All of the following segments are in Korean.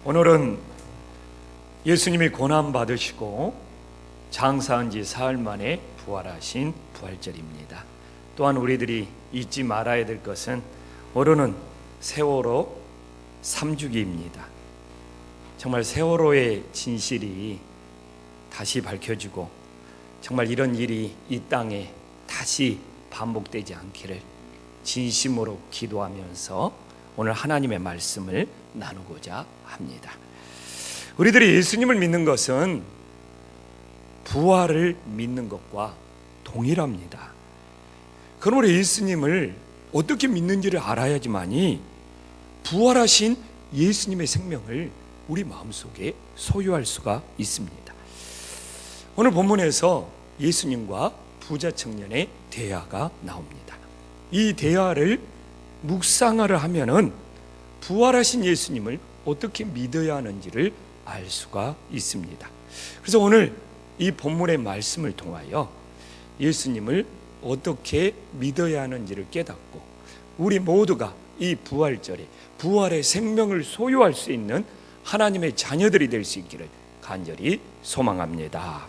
오늘은 예수님이 고난받으시고 장사한 지 사흘 만에 부활하신 부활절입니다. 또한 우리들이 잊지 말아야 될 것은 오늘은 세월호 3주기입니다. 정말 세월호의 진실이 다시 밝혀지고 정말 이런 일이 이 땅에 다시 반복되지 않기를 진심으로 기도하면서 오늘 하나님의 말씀을 나누고자 합니다. 우리들이 예수님을 믿는 것은 부활을 믿는 것과 동일합니다. 그러므로 예수님을 어떻게 믿는지를 알아야지만이 부활하신 예수님의 생명을 우리 마음속에 소유할 수가 있습니다. 오늘 본문에서 예수님과 부자 청년의 대화가 나옵니다. 이 대화를 묵상하려 하면은 부활하신 예수님을 어떻게 믿어야 하는지를 알 수가 있습니다. 그래서 오늘 이 본문의 말씀을 통하여 예수님을 어떻게 믿어야 하는지를 깨닫고 우리 모두가 이 부활절에 부활의 생명을 소유할 수 있는 하나님의 자녀들이 될 수 있기를 간절히 소망합니다.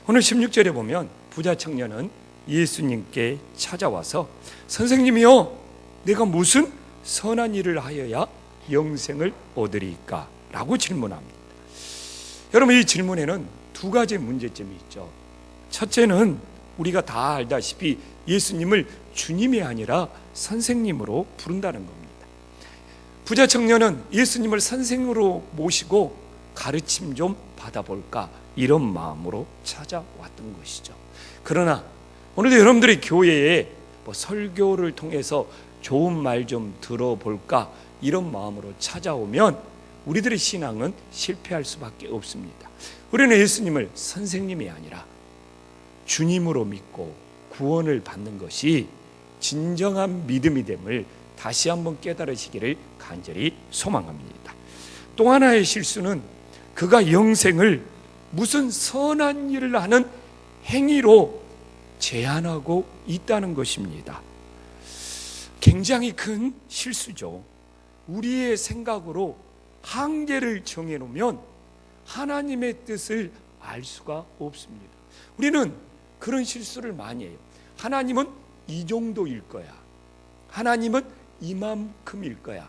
오늘 16절에 보면 부자 청년은 예수님께 찾아와서 선생님이요, 내가 무슨 선한 일을 하여야 영생을 얻으리까? 라고 질문합니다. 여러분, 이 질문에는 두 가지 문제점이 있죠. 첫째는 우리가 다 알다시피 예수님을 주님이 아니라 선생님으로 부른다는 겁니다. 부자 청년은 예수님을 선생으로 모시고 가르침 좀 받아볼까, 이런 마음으로 찾아왔던 것이죠. 그러나 오늘도 여러분들이 교회에 설교를 통해서 좋은 말 좀 들어볼까, 이런 마음으로 찾아오면 우리들의 신앙은 실패할 수밖에 없습니다. 우리는 예수님을 선생님이 아니라 주님으로 믿고 구원을 받는 것이 진정한 믿음이 됨을 다시 한번 깨달으시기를 간절히 소망합니다. 또 하나의 실수는 그가 영생을 무슨 선한 일을 하는 행위로 제한하고 있다는 것입니다. 굉장히 큰 실수죠. 우리의 생각으로 한계를 정해놓으면 하나님의 뜻을 알 수가 없습니다. 우리는 그런 실수를 많이 해요. 하나님은 이 정도일 거야, 하나님은 이만큼일 거야.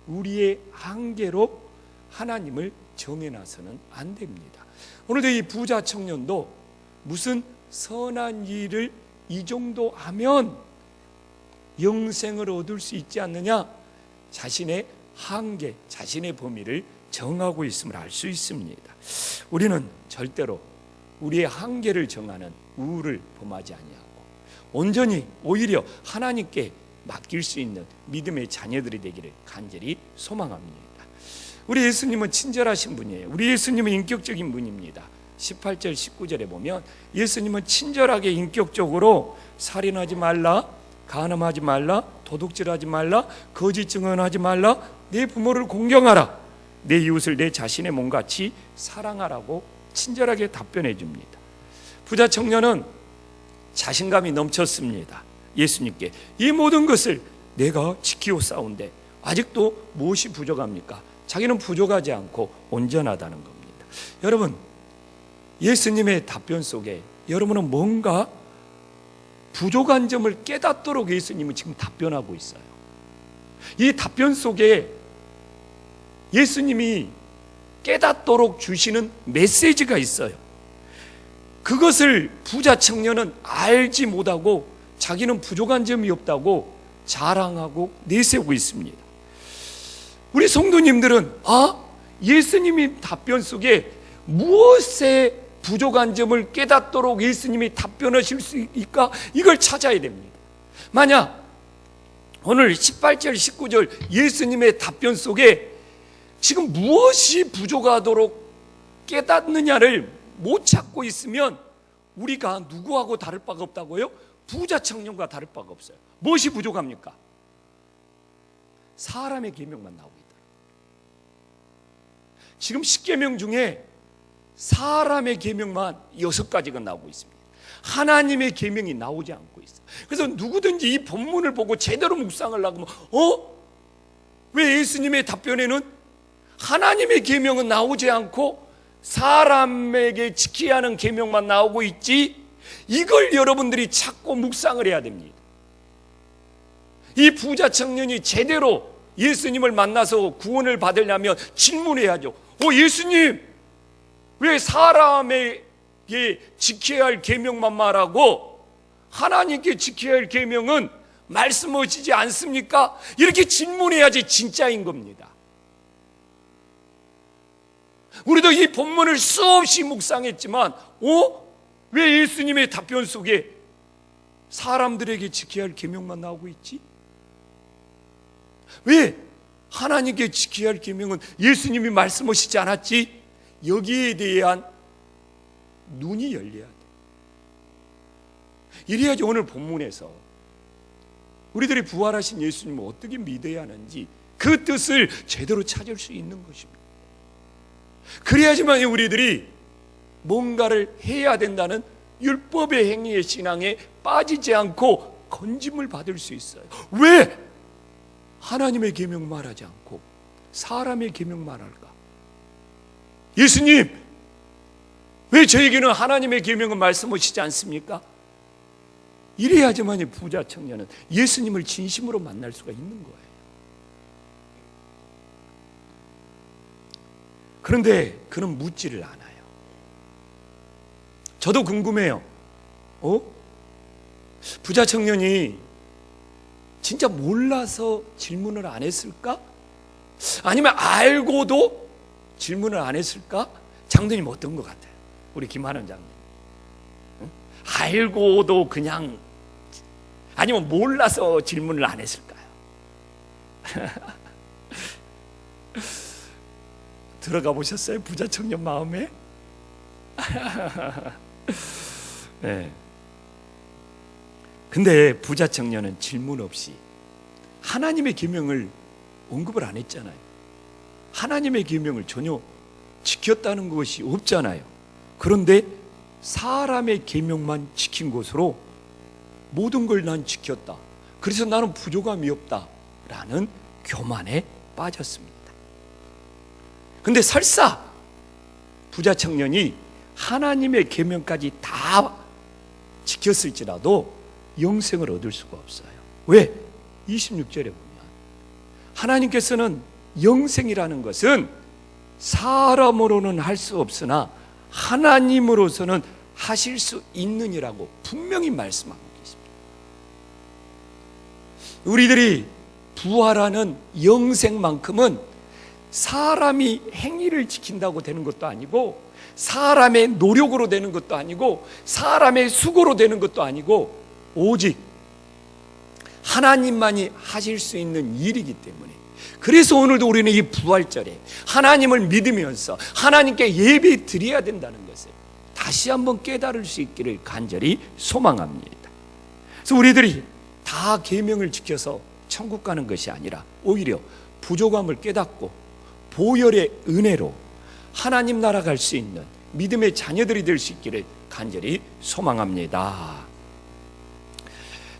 우리의 한계로 하나님을 정해놔서는 안 됩니다. 오늘도 이 부자 청년도 무슨 선한 일을 이 정도 하면 영생을 얻을 수 있지 않느냐, 자신의 한계, 자신의 범위를 정하고 있음을 알 수 있습니다. 우리는 절대로 우리의 한계를 정하는 우를 범하지 아니하고 온전히 오히려 하나님께 맡길 수 있는 믿음의 자녀들이 되기를 간절히 소망합니다. 우리 예수님은 친절하신 분이에요. 우리 예수님은 인격적인 분입니다. 18절 19절에 보면 예수님은 친절하게 인격적으로 살인하지 말라, 간음하지 말라, 도둑질하지 말라, 거짓 증언하지 말라, 내 부모를 공경하라, 내 이웃을 내 자신의 몸같이 사랑하라고 친절하게 답변해 줍니다. 부자 청년은 자신감이 넘쳤습니다. 예수님께 이 모든 것을 내가 지키오사온데 아직도 무엇이 부족합니까? 자기는 부족하지 않고 온전하다는 겁니다. 여러분, 예수님의 답변 속에 여러분은 뭔가 부족한 점을 깨닫도록 예수님은 지금 답변하고 있어요. 이 답변 속에 예수님이 깨닫도록 주시는 메시지가 있어요. 그것을 부자 청년은 알지 못하고 자기는 부족한 점이 없다고 자랑하고 내세우고 있습니다. 우리 성도님들은 예수님이 답변 속에 무엇에 부족한 점을 깨닫도록 예수님이 답변하실 수 있을까? 이걸 찾아야 됩니다. 만약 오늘 18절 19절 예수님의 답변 속에 지금 무엇이 부족하도록 깨닫느냐를 못 찾고 있으면 우리가 누구하고 다를 바가 없다고요? 부자 청년과 다를 바가 없어요. 무엇이 부족합니까? 사람의 계명만 나오고 있다. 지금 10계명 중에 사람의 계명만 6가지가 나오고 있습니다. 하나님의 계명이 나오지 않고 있어요. 그래서 누구든지 이 본문을 보고 제대로 묵상을 하고 왜 예수님의 답변에는 하나님의 계명은 나오지 않고 사람에게 지켜야 하는 계명만 나오고 있지, 이걸 여러분들이 찾고 묵상을 해야 됩니다. 이 부자 청년이 제대로 예수님을 만나서 구원을 받으려면 질문해야죠. 예수님, 왜 사람에게 지켜야 할 계명만 말하고 하나님께 지켜야 할 계명은 말씀하시지 않습니까? 이렇게 질문해야지 진짜인 겁니다. 우리도 이 본문을 수없이 묵상했지만 왜 예수님의 답변 속에 사람들에게 지켜야 할 계명만 나오고 있지? 왜 하나님께 지켜야 할 계명은 예수님이 말씀하시지 않았지? 여기에 대한 눈이 열려야 돼. 이래야지 오늘 본문에서 우리들이 부활하신 예수님을 어떻게 믿어야 하는지 그 뜻을 제대로 찾을 수 있는 것입니다. 그래야지만 우리들이 뭔가를 해야 된다는 율법의 행위의 신앙에 빠지지 않고 건짐을 받을 수 있어요. 왜 하나님의 계명 말하지 않고 사람의 계명 말할까? 예수님, 왜 저에게는 하나님의 계명은 말씀하시지 않습니까? 이래야지만 이 부자 청년은 예수님을 진심으로 만날 수가 있는 거예요. 그런데 그는 묻지를 않아요. 저도 궁금해요. 부자 청년이 진짜 몰라서 질문을 안 했을까? 아니면 알고도 질문을 안 했을까? 장로님 어떤 것 같아요? 우리 김한원 장로님. 알고도 그냥, 아니면 몰라서 질문을 안 했을까요? 들어가 보셨어요? 부자 청년 마음에? 네. 근데 부자 청년은 질문 없이 하나님의 계명을 언급을 안 했잖아요. 하나님의 계명을 전혀 지켰다는 것이 없잖아요. 그런데 사람의 계명만 지킨 것으로 모든 걸 난 지켰다, 그래서 나는 부족함이 없다 라는 교만에 빠졌습니다. 근데 설사 부자 청년이 하나님의 계명까지 다 지켰을지라도 영생을 얻을 수가 없어요. 왜? 26절에 보면 하나님께서는 영생이라는 것은 사람으로는 할 수 없으나 하나님으로서는 하실 수 있느니라고 분명히 말씀하고 계십니다. 우리들이 부활하는 영생만큼은 사람이 행위를 지킨다고 되는 것도 아니고, 사람의 노력으로 되는 것도 아니고, 사람의 수고로 되는 것도 아니고, 오직 하나님만이 하실 수 있는 일이기 때문에, 그래서 오늘도 우리는 이 부활절에 하나님을 믿으면서 하나님께 예배 드려야 된다는 것을 다시 한번 깨달을 수 있기를 간절히 소망합니다. 그래서 우리들이 다 계명을 지켜서 천국 가는 것이 아니라 오히려 부족함을 깨닫고 보혈의 은혜로 하나님 나라 갈 수 있는 믿음의 자녀들이 될 수 있기를 간절히 소망합니다.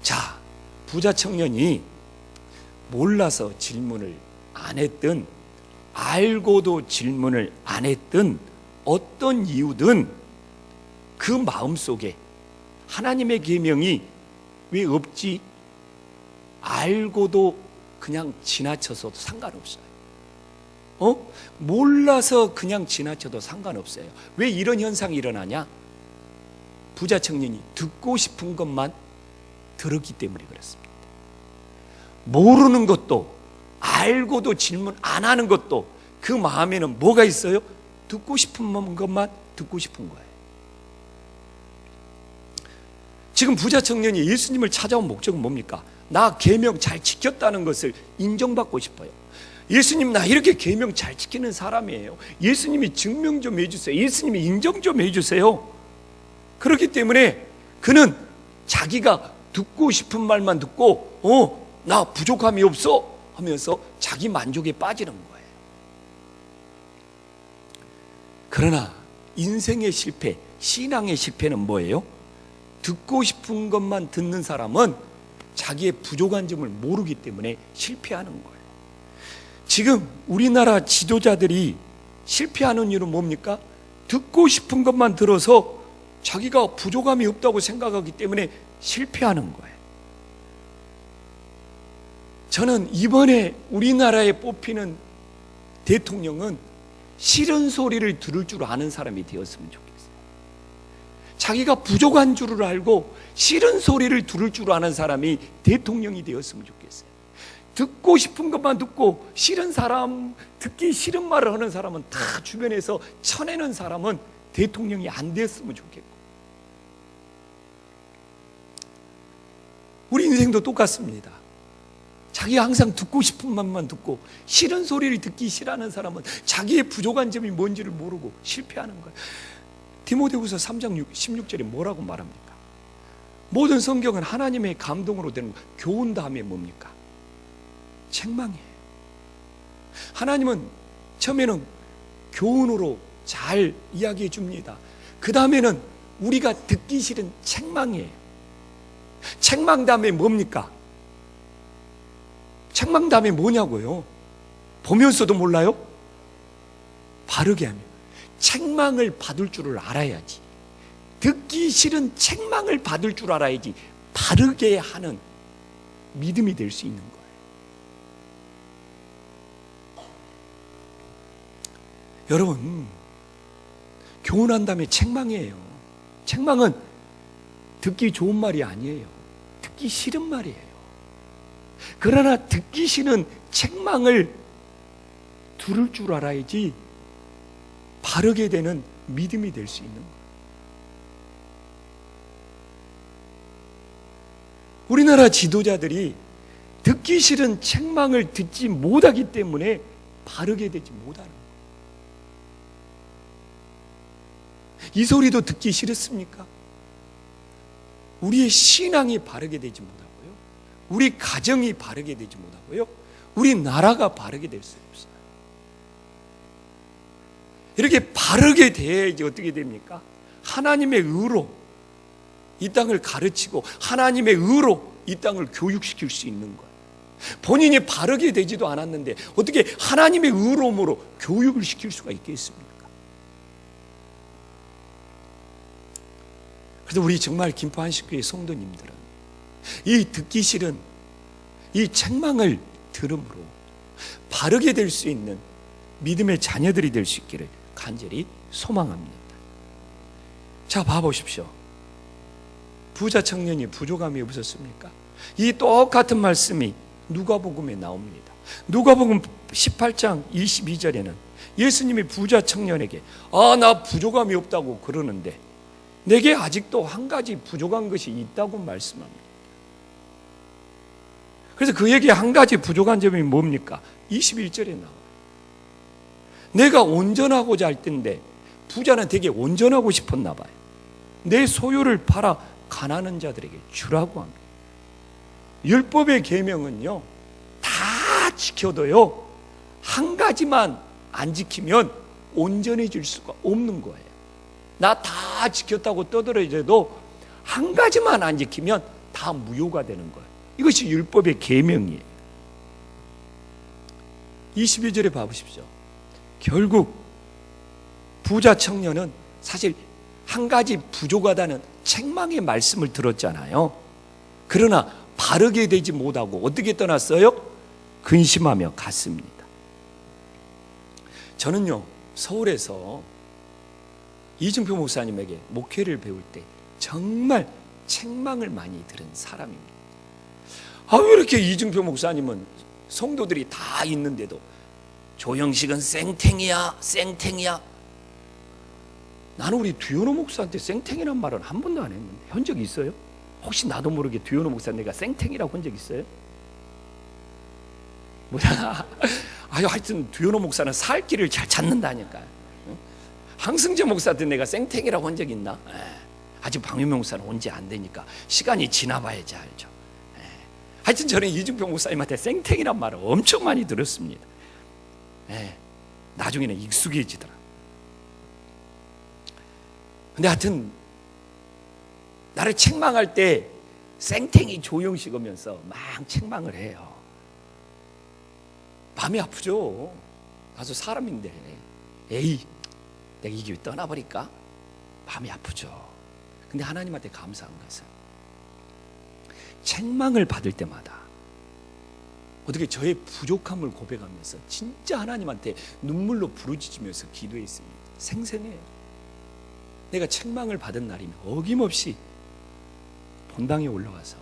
자, 부자 청년이 몰라서 질문을 안 했든 알고도 질문을 안 했든 어떤 이유든 그 마음속에 하나님의 계명이 왜 없지? 알고도 그냥 지나쳐서도 상관없어요. 몰라서 그냥 지나쳐도 상관없어요. 왜 이런 현상이 일어나냐? 부자 청년이 듣고 싶은 것만 들었기 때문에 그렇습니다. 모르는 것도 알고도 질문 안 하는 것도 그 마음에는 뭐가 있어요? 듣고 싶은 것만 듣고 싶은 거예요. 지금 부자 청년이 예수님을 찾아온 목적은 뭡니까? 나 계명 잘 지켰다는 것을 인정받고 싶어요. 예수님, 나 이렇게 계명 잘 지키는 사람이에요. 예수님이 증명 좀 해주세요. 예수님이 인정 좀 해주세요. 그렇기 때문에 그는 자기가 듣고 싶은 말만 듣고 나 부족함이 없어 하면서 자기 만족에 빠지는 거예요. 그러나 인생의 실패, 신앙의 실패는 뭐예요? 듣고 싶은 것만 듣는 사람은 자기의 부족한 점을 모르기 때문에 실패하는 거예요. 지금 우리나라 지도자들이 실패하는 이유는 뭡니까? 듣고 싶은 것만 들어서 자기가 부족함이 없다고 생각하기 때문에 실패하는 거예요. 저는 이번에 우리나라에 뽑히는 대통령은 싫은 소리를 들을 줄 아는 사람이 되었으면 좋겠어요. 자기가 부족한 줄을 알고 싫은 소리를 들을 줄 아는 사람이 대통령이 되었으면 좋겠어요. 듣고 싶은 것만 듣고 싫은 사람, 듣기 싫은 말을 하는 사람은 다 주변에서 쳐내는 사람은 대통령이 안 됐으면 좋겠고, 우리 인생도 똑같습니다. 자기가 항상 듣고 싶은 말만 듣고 싫은 소리를 듣기 싫어하는 사람은 자기의 부족한 점이 뭔지를 모르고 실패하는 거예요. 디모데후서 3장 16절에 뭐라고 말합니까? 모든 성경은 하나님의 감동으로 되는 거. 교훈 다음에 뭡니까? 책망이에요. 하나님은 처음에는 교훈으로 잘 이야기해 줍니다. 그 다음에는 우리가 듣기 싫은 책망이에요. 책망 다음에 뭡니까? 책망 다음에 뭐냐고요? 보면서도 몰라요? 바르게 하며. 책망을 받을 줄을 알아야지. 듣기 싫은 책망을 받을 줄 알아야지 바르게 하는 믿음이 될 수 있는 거예요. 여러분, 교훈한 다음에 책망이에요. 책망은 듣기 좋은 말이 아니에요. 듣기 싫은 말이에요. 그러나 듣기 싫은 책망을 들을 줄 알아야지 바르게 되는 믿음이 될 수 있는 거예요. 우리나라 지도자들이 듣기 싫은 책망을 듣지 못하기 때문에 바르게 되지 못하는 거예요. 이 소리도 듣기 싫었습니까? 우리의 신앙이 바르게 되지 못하고요, 우리 가정이 바르게 되지 못하고요, 우리 나라가 바르게 될 수 없어요. 이렇게 바르게 돼야지 어떻게 됩니까? 하나님의 의로 이 땅을 가르치고 하나님의 의로 이 땅을 교육시킬 수 있는 거예요. 본인이 바르게 되지도 않았는데 어떻게 하나님의 의로움으로 교육을 시킬 수가 있겠습니까? 그래서 우리 정말 김포 한식교회 성도님들은 이 듣기 싫은 이 책망을 들음으로 바르게 될 수 있는 믿음의 자녀들이 될 수 있기를 간절히 소망합니다. 자, 봐보십시오. 부자 청년이 부족함이 없었습니까? 이 똑같은 말씀이 누가복음에 나옵니다. 누가복음 18장 22절에는 예수님이 부자 청년에게 나 부족함이 없다고 그러는데 내게 아직도 한 가지 부족한 것이 있다고 말씀합니다. 그래서 그에게 한 가지 부족한 점이 뭡니까? 21절에 나와요. 내가 온전하고자 할 텐데, 부자는 되게 온전하고 싶었나 봐요. 내 소유를 팔아 가난한 자들에게 주라고 합니다. 율법의 계명은요, 다 지켜도요, 한 가지만 안 지키면 온전해질 수가 없는 거예요. 나 다 지켰다고 떠들어져도 한 가지만 안 지키면 다 무효가 되는 거예요. 이것이 율법의 계명이에요. 22절에 봐보십시오. 결국 부자 청년은 사실 한 가지 부족하다는 책망의 말씀을 들었잖아요. 그러나 바르게 되지 못하고 어떻게 떠났어요? 근심하며 갔습니다. 저는요, 서울에서 이중표 목사님에게 목회를 배울 때 정말 책망을 많이 들은 사람입니다. 왜 이렇게 이중표 목사님은 성도들이 다 있는데도 조형식은 생탱이야, 생탱이야. 나는 우리 두현호 목사한테 생탱이란 말은 한 번도 안 했는데 한 적 있어요? 혹시 나도 모르게 두현호 목사 내가 생탱이라고 한 적 있어요? 뭐야? 하여튼 두현호 목사는 살 길을 잘 찾는다니까. 항승재 목사한테 내가 생탱이라고 한 적 있나? 아직 방유명 목사는 온 지 안 되니까 시간이 지나봐야지 알죠. 하여튼 저는 이중표 목사님한테 생탱이란 말을 엄청 많이 들었습니다. 나중에는 익숙해지더라. 근데 하여튼 나를 책망할 때 생탱이 조용식 오면서 막 책망을 해요. 마음이 아프죠. 나도 사람인데 에이 내가 이 교회 떠나버릴까? 마음이 아프죠. 근데 하나님한테 감사한 것은 책망을 받을 때마다 어떻게 저의 부족함을 고백하면서 진짜 하나님한테 눈물로 부르짖으면서 기도했습니다. 생생해요. 내가 책망을 받은 날이면 어김없이 본당에 올라와서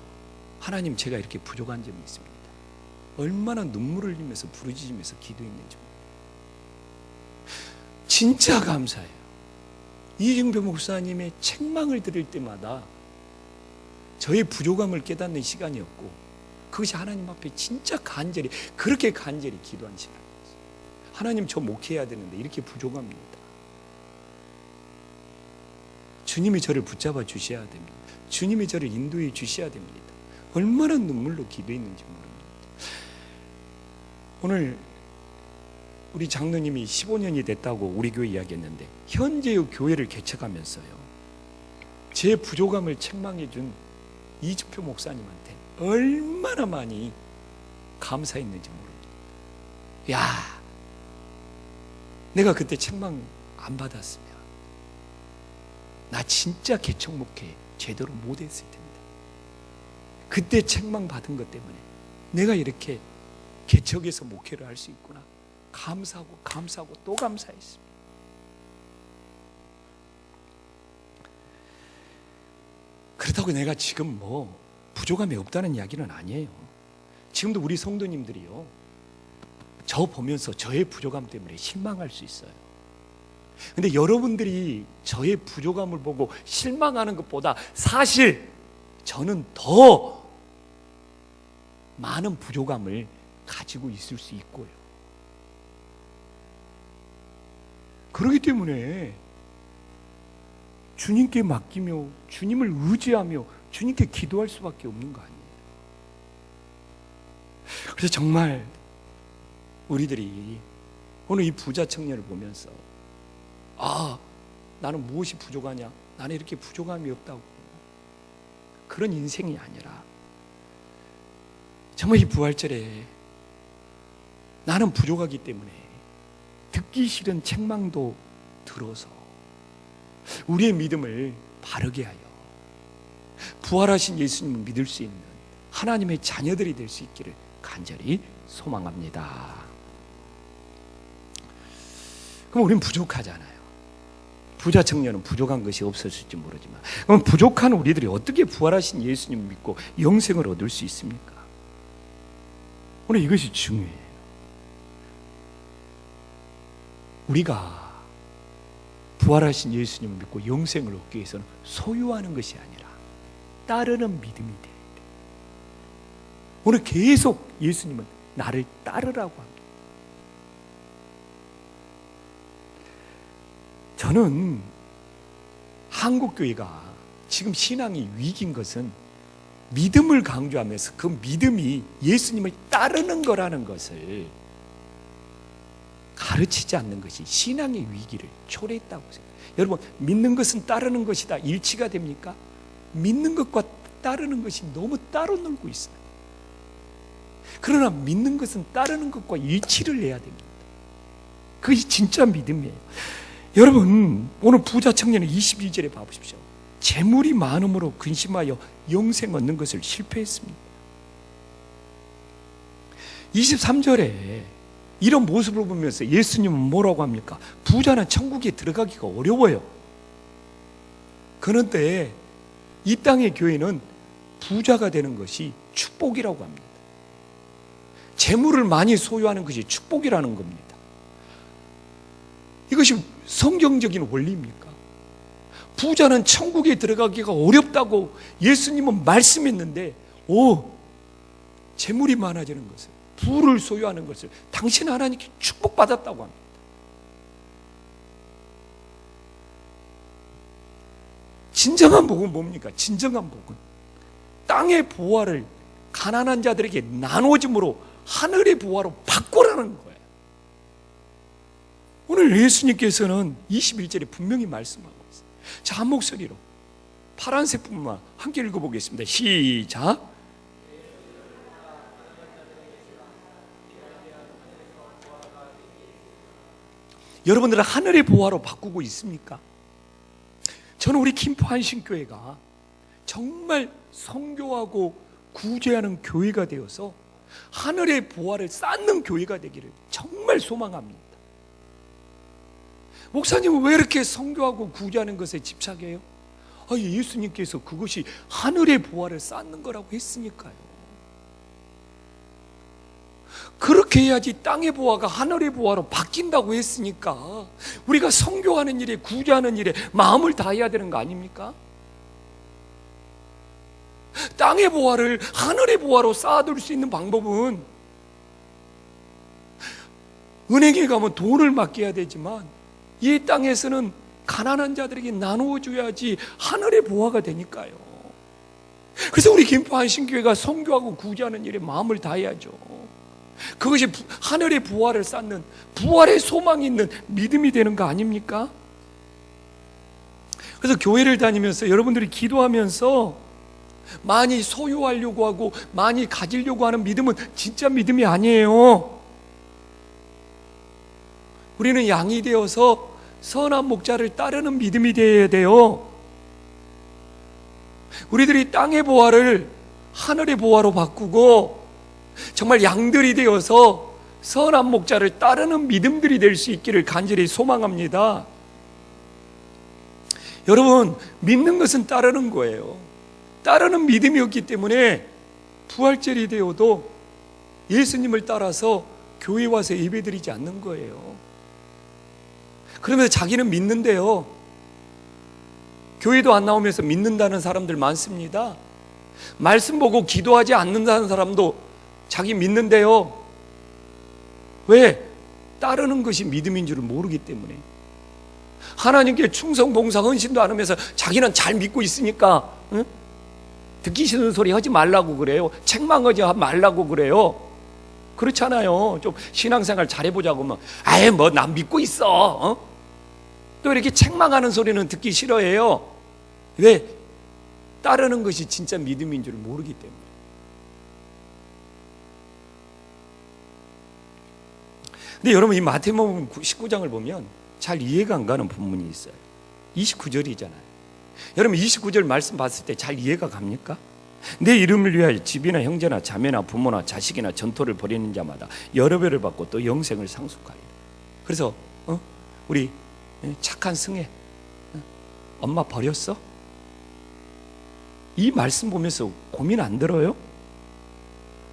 하나님 제가 이렇게 부족한 점이 있습니다. 얼마나 눈물을 흘리면서 부르짖으면서 기도했는지 진짜 감사해요. 이중표 목사님의 책망을 들을 때마다 저의 부족함을 깨닫는 시간이었고 그것이 하나님 앞에 진짜 간절히 그렇게 간절히 기도한 시간이었어요. 하나님 저 목회해야 되는데 이렇게 부족합니다. 주님이 저를 붙잡아 주셔야 됩니다. 주님이 저를 인도해 주셔야 됩니다. 얼마나 눈물로 기도했는지 모릅니다. 오늘 우리 장로님이 15년이 됐다고 우리 교회 이야기했는데 현재의 교회를 개척하면서요 제 부족함을 책망해 준 이주표 목사님한테 얼마나 많이 감사했는지 모릅니다. 야, 내가 그때 책망 안 받았으면 나 진짜 개척 목회 제대로 못했을 텐데 그때 책망 받은 것 때문에 내가 이렇게 개척에서 목회를 할 수 있구나. 감사하고 또 감사했습니다. 그렇다고 내가 지금 뭐 부족함이 없다는 이야기는 아니에요. 지금도 우리 성도님들이요 저 보면서 저의 부족함 때문에 실망할 수 있어요. 근데 여러분들이 저의 부족함을 보고 실망하는 것보다 사실 저는 더 많은 부족함을 가지고 있을 수 있고요. 그렇기 때문에 주님께 맡기며 주님을 의지하며 주님께 기도할 수밖에 없는 거 아니에요. 그래서 정말 우리들이 오늘 이 부자 청년을 보면서 아, 나는 무엇이 부족하냐? 나는 이렇게 부족함이 없다고 그런 인생이 아니라 정말 이 부활절에 나는 부족하기 때문에 듣기 싫은 책망도 들어서 우리의 믿음을 바르게 하여 부활하신 예수님을 믿을 수 있는 하나님의 자녀들이 될 수 있기를 간절히 소망합니다. 그럼 우리는 부족하잖아요. 부자 청년은 부족한 것이 없었을지 모르지만 그럼 부족한 우리들이 어떻게 부활하신 예수님을 믿고 영생을 얻을 수 있습니까? 오늘 이것이 중요해요. 우리가 부활하신 예수님을 믿고 영생을 얻기 위해서는 소유하는 것이 아니라 따르는 믿음이 돼야 돼요. 오늘 계속 예수님은 나를 따르라고 합니다. 저는 한국교회가 지금 신앙이 위기인 것은 믿음을 강조하면서 그 믿음이 예수님을 따르는 거라는 것을 가르치지 않는 것이 신앙의 위기를 초래했다고 생각해요. 여러분, 믿는 것은 따르는 것이다 일치가 됩니까? 믿는 것과 따르는 것이 너무 따로 놀고 있어요. 그러나 믿는 것은 따르는 것과 일치를 해야 됩니다. 그것이 진짜 믿음이에요. 여러분, 오늘 부자 청년의 22절에 봐보십시오. 재물이 많음으로 근심하여 영생 얻는 것을 실패했습니다. 23절에 이런 모습을 보면서 예수님은 뭐라고 합니까? 부자는 천국에 들어가기가 어려워요. 그런데 이 땅의 교회는 부자가 되는 것이 축복이라고 합니다. 재물을 많이 소유하는 것이 축복이라는 겁니다. 이것이 성경적인 원리입니까? 부자는 천국에 들어가기가 어렵다고 예수님은 말씀했는데 재물이 많아지는 것을, 부를 소유하는 것을 당신 하나님께 축복받았다고 합니다. 진정한 복은 뭡니까? 진정한 복은 땅의 보화를 가난한 자들에게 나눠줌으로 하늘의 보화로 바꾸라는 거예요. 오늘 예수님께서는 21절에 분명히 말씀하고 있어요. 자, 한 목소리로 파란색 부분만 함께 읽어보겠습니다. 시작. 여러분들은 하늘의 보화로 바꾸고 있습니까? 저는 우리 김포 한신교회가 정말 선교하고 구제하는 교회가 되어서 하늘의 보화를 쌓는 교회가 되기를 정말 소망합니다. 목사님은 왜 이렇게 선교하고 구제하는 것에 집착해요? 예수님께서 그것이 하늘의 보화를 쌓는 거라고 했으니까요. 그렇게 해야지 땅의 보화가 하늘의 보화로 바뀐다고 했으니까 우리가 선교하는 일에, 구제하는 일에 마음을 다해야 되는 거 아닙니까? 땅의 보화를 하늘의 보화로 쌓아둘 수 있는 방법은 은행에 가면 돈을 맡겨야 되지만 이 땅에서는 가난한 자들에게 나누어 줘야지 하늘의 보화가 되니까요. 그래서 우리 김포 한신교회가 선교하고 구제하는 일에 마음을 다해야죠. 그것이 하늘의 보화를 쌓는, 부활의 소망이 있는 믿음이 되는 거 아닙니까? 그래서 교회를 다니면서 여러분들이 기도하면서 많이 소유하려고 하고 많이 가지려고 하는 믿음은 진짜 믿음이 아니에요. 우리는 양이 되어서 선한 목자를 따르는 믿음이 되어야 돼요. 우리들이 땅의 보화를 하늘의 보화로 바꾸고 정말 양들이 되어서 선한 목자를 따르는 믿음들이 될 수 있기를 간절히 소망합니다. 여러분, 믿는 것은 따르는 거예요. 따르는 믿음이 없기 때문에 부활절이 되어도 예수님을 따라서 교회 와서 예배드리지 않는 거예요. 그러면서 자기는 믿는데요, 교회도 안 나오면서 믿는다는 사람들 많습니다. 말씀 보고 기도하지 않는다는 사람도 자기 믿는데요, 왜? 따르는 것이 믿음인 줄을 모르기 때문에. 하나님께 충성, 봉사, 헌신도 안 하면서 자기는 잘 믿고 있으니까 듣기 싫은 소리 하지 말라고 그래요. 책망하지 말라고 그래요. 그렇잖아요. 좀 신앙생활 잘해보자고 하면 뭐 난 믿고 있어. 또 이렇게 책망하는 소리는 듣기 싫어해요. 왜? 따르는 것이 진짜 믿음인 줄 모르기 때문에. 근데 여러분, 이 마태복음 19장을 보면 잘 이해가 안 가는 부분이 있어요. 29절이잖아요. 여러분, 29절 말씀 봤을 때 잘 이해가 갑니까? 내 이름을 위하여 집이나 형제나 자매나 부모나 자식이나 전토를 벌이는 자마다 여러 배를 받고 또 영생을 상속하리라. 그래서 우리 착한 승혜, 엄마 버렸어? 이 말씀 보면서 고민 안 들어요?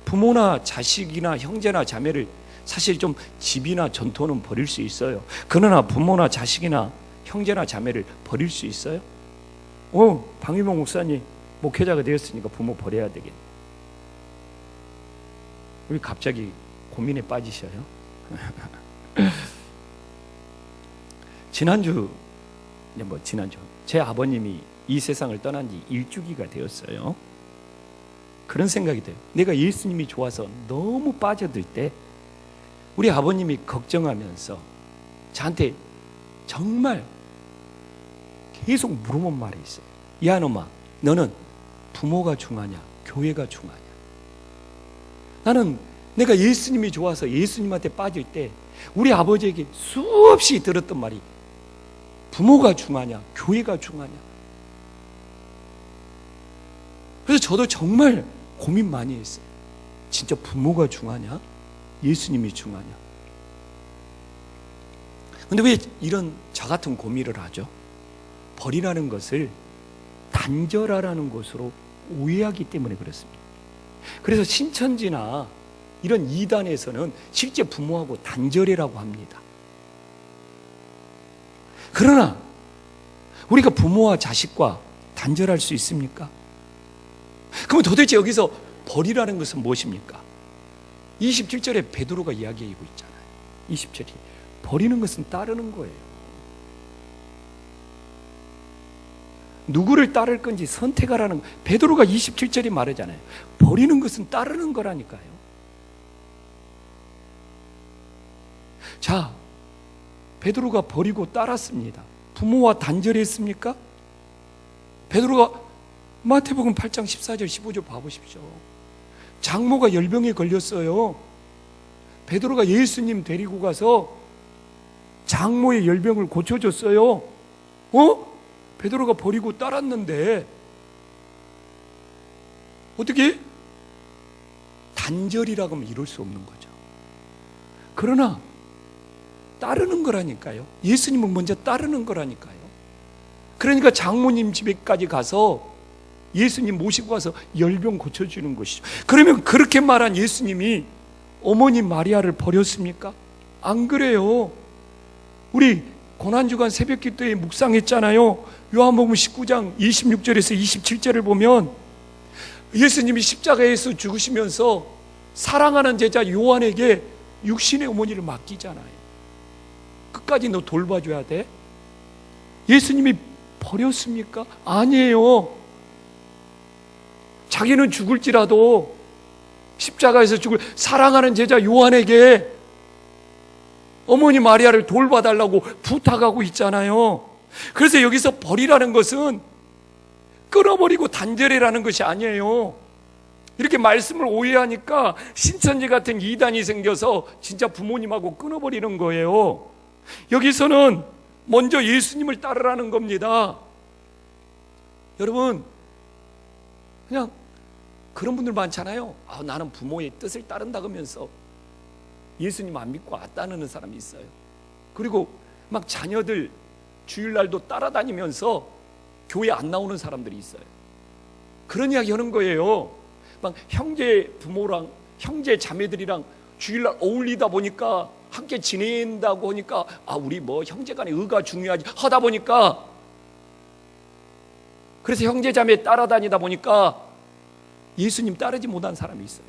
부모나 자식이나 형제나 자매를 사실 좀 집이나 전토는 버릴 수 있어요. 그러나 부모나 자식이나 형제나 자매를 버릴 수 있어요? 방위봉 목사님 목회자가 되었으니까 부모 버려야 되겠네. 왜 갑자기 고민에 빠지셔요? 지난주 제 아버님이 이 세상을 떠난 지 일주기가 되었어요. 그런 생각이 돼요. 내가 예수님이 좋아서 너무 빠져들 때 우리 아버님이 걱정하면서 저한테 정말 계속 물어본 말이 있어요. 야, 놈아, 너는 부모가 중하냐, 교회가 중하냐? 나는 내가 예수님이 좋아서 예수님한테 빠질 때 우리 아버지에게 수없이 들었던 말이 부모가 중하냐, 교회가 중하냐? 그래서 저도 정말 고민 많이 했어요. 진짜 부모가 중하냐? 예수님이 중하냐? 근데 왜 이런 저 같은 고민을 하죠? 버리라는 것을 단절하라는 것으로 오해하기 때문에 그렇습니다. 그래서 신천지나 이런 이단에서는 실제 부모하고 단절이라고 합니다. 그러나 우리가 부모와 자식과 단절할 수 있습니까? 그럼 도대체 여기서 버리라는 것은 무엇입니까? 27절에 베드로가 이야기하고 있잖아요. 20절이 버리는 것은 따르는 거예요. 누구를 따를 건지 선택하라는, 베드로가 27절이 말하잖아요. 버리는 것은 따르는 거라니까요. 자, 베드로가 버리고 따랐습니다. 부모와 단절했습니까? 베드로가 마태복음 8장 14절 15절 봐보십시오. 장모가 열병에 걸렸어요. 베드로가 예수님 데리고 가서 장모의 열병을 고쳐줬어요. 베드로가 버리고 따랐는데 어떻게? 단절이라고 하면 이룰 수 없는 거죠. 그러나 따르는 거라니까요. 예수님은 먼저 따르는 거라니까요. 그러니까 장모님 집에까지 가서 예수님 모시고 가서 열병 고쳐주는 것이죠. 그러면 그렇게 말한 예수님이 어머니 마리아를 버렸습니까? 안 그래요. 우리 고난주간 새벽기도에 묵상했잖아요. 요한복음 19장 26절에서 27절을 보면 예수님이 십자가에서 죽으시면서 사랑하는 제자 요한에게 육신의 어머니를 맡기잖아요. 끝까지 너 돌봐줘야 돼. 예수님이 버렸습니까? 아니에요. 자기는 죽을지라도 십자가에서 죽을 사랑하는 제자 요한에게 어머니 마리아를 돌봐달라고 부탁하고 있잖아요. 그래서 여기서 버리라는 것은 끊어버리고 단절이라는 것이 아니에요. 이렇게 말씀을 오해하니까 신천지 같은 이단이 생겨서 진짜 부모님하고 끊어버리는 거예요. 여기서는 먼저 예수님을 따르라는 겁니다. 여러분, 그냥 그런 분들 많잖아요. 나는 부모의 뜻을 따른다 그러면서 예수님 안 믿고 따르는 사람이 있어요. 그리고 막 자녀들 주일날도 따라다니면서 교회 안 나오는 사람들이 있어요. 그런 이야기 하는 거예요. 막 형제 부모랑 형제 자매들이랑 주일날 어울리다 보니까 함께 지낸다고 하니까 우리 뭐 형제간의 의가 중요하지 하다 보니까 그래서 형제 자매 따라다니다 보니까 예수님 따르지 못한 사람이 있어요.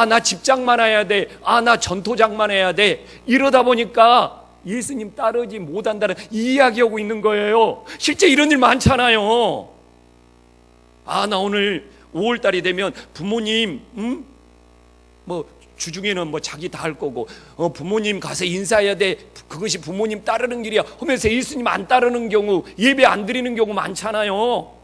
나 집장만 해야 돼. 나 전토장만 해야 돼. 이러다 보니까 예수님 따르지 못한다는 이야기하고 있는 거예요. 실제 이런 일 많잖아요. 나 오늘 5월달이 되면 부모님 뭐 주중에는 뭐 자기 다 할 거고 부모님 가서 인사해야 돼. 그것이 부모님 따르는 길이야 하면서 예수님 안 따르는 경우, 예배 안 드리는 경우 많잖아요.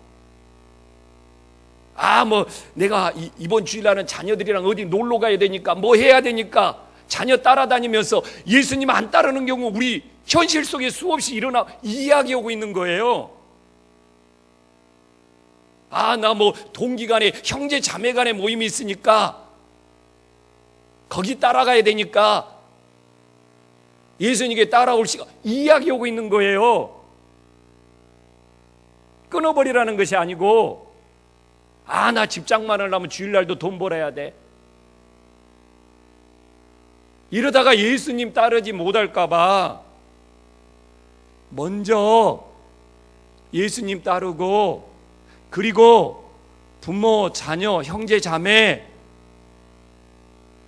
뭐 내가 이번 주일날은 자녀들이랑 어디 놀러 가야 되니까 뭐 해야 되니까 자녀 따라다니면서 예수님 안 따르는 경우 우리 현실 속에 수없이 일어나 이야기하고 있는 거예요. 나 뭐 동기간에 형제 자매간에 모임이 있으니까 거기 따라가야 되니까 예수님께 따라올 시간 이야기하고 있는 거예요. 끊어버리라는 것이 아니고 나 집장만 하려면 주일날도 돈 벌어야 돼. 이러다가 예수님 따르지 못할까 봐 먼저 예수님 따르고, 그리고 부모, 자녀, 형제, 자매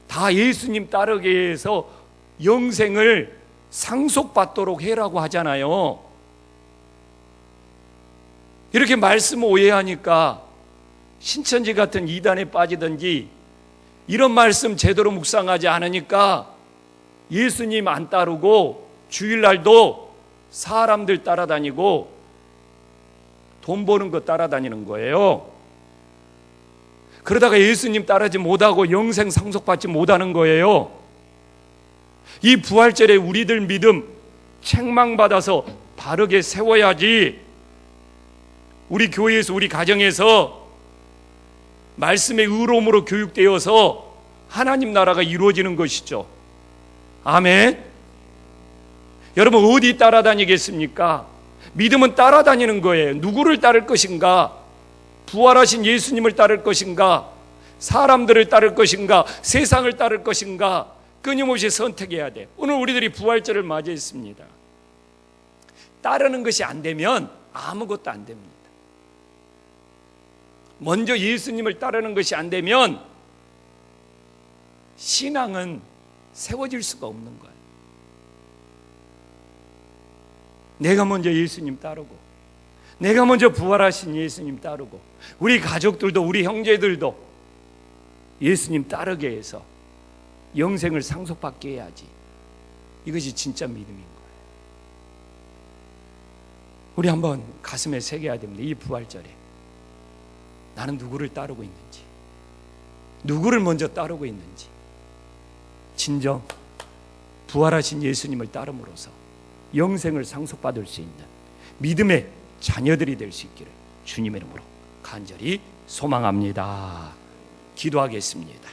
다 예수님 따르게 해서 영생을 상속받도록 해라고 하잖아요. 이렇게 말씀 오해하니까 신천지 같은 이단에 빠지든지 이런 말씀 제대로 묵상하지 않으니까 예수님 안 따르고 주일날도 사람들 따라다니고 돈 버는 거 따라다니는 거예요. 그러다가 예수님 따르지 못하고 영생 상속받지 못하는 거예요. 이 부활절에 우리들 믿음 책망받아서 바르게 세워야지 우리 교회에서 우리 가정에서 말씀의 의로움으로 교육되어서 하나님 나라가 이루어지는 것이죠. 아멘. 여러분 어디 따라다니겠습니까? 믿음은 따라다니는 거예요. 누구를 따를 것인가? 부활하신 예수님을 따를 것인가? 사람들을 따를 것인가? 세상을 따를 것인가? 끊임없이 선택해야 돼. 오늘 우리들이 부활절을 맞이했습니다. 따르는 것이 안 되면 아무것도 안 됩니다. 먼저 예수님을 따르는 것이 안 되면 신앙은 세워질 수가 없는 거예요. 내가 먼저 예수님 따르고, 내가 먼저 부활하신 예수님 따르고, 우리 가족들도 우리 형제들도 예수님 따르게 해서 영생을 상속받게 해야지. 이것이 진짜 믿음인 거예요. 우리 한번 가슴에 새겨야 됩니다. 이 부활절에 나는 누구를 따르고 있는지, 누구를 먼저 따르고 있는지, 진정 부활하신 예수님을 따름으로써 영생을 상속받을 수 있는 믿음의 자녀들이 될 수 있기를 주님의 이름으로 간절히 소망합니다. 기도하겠습니다.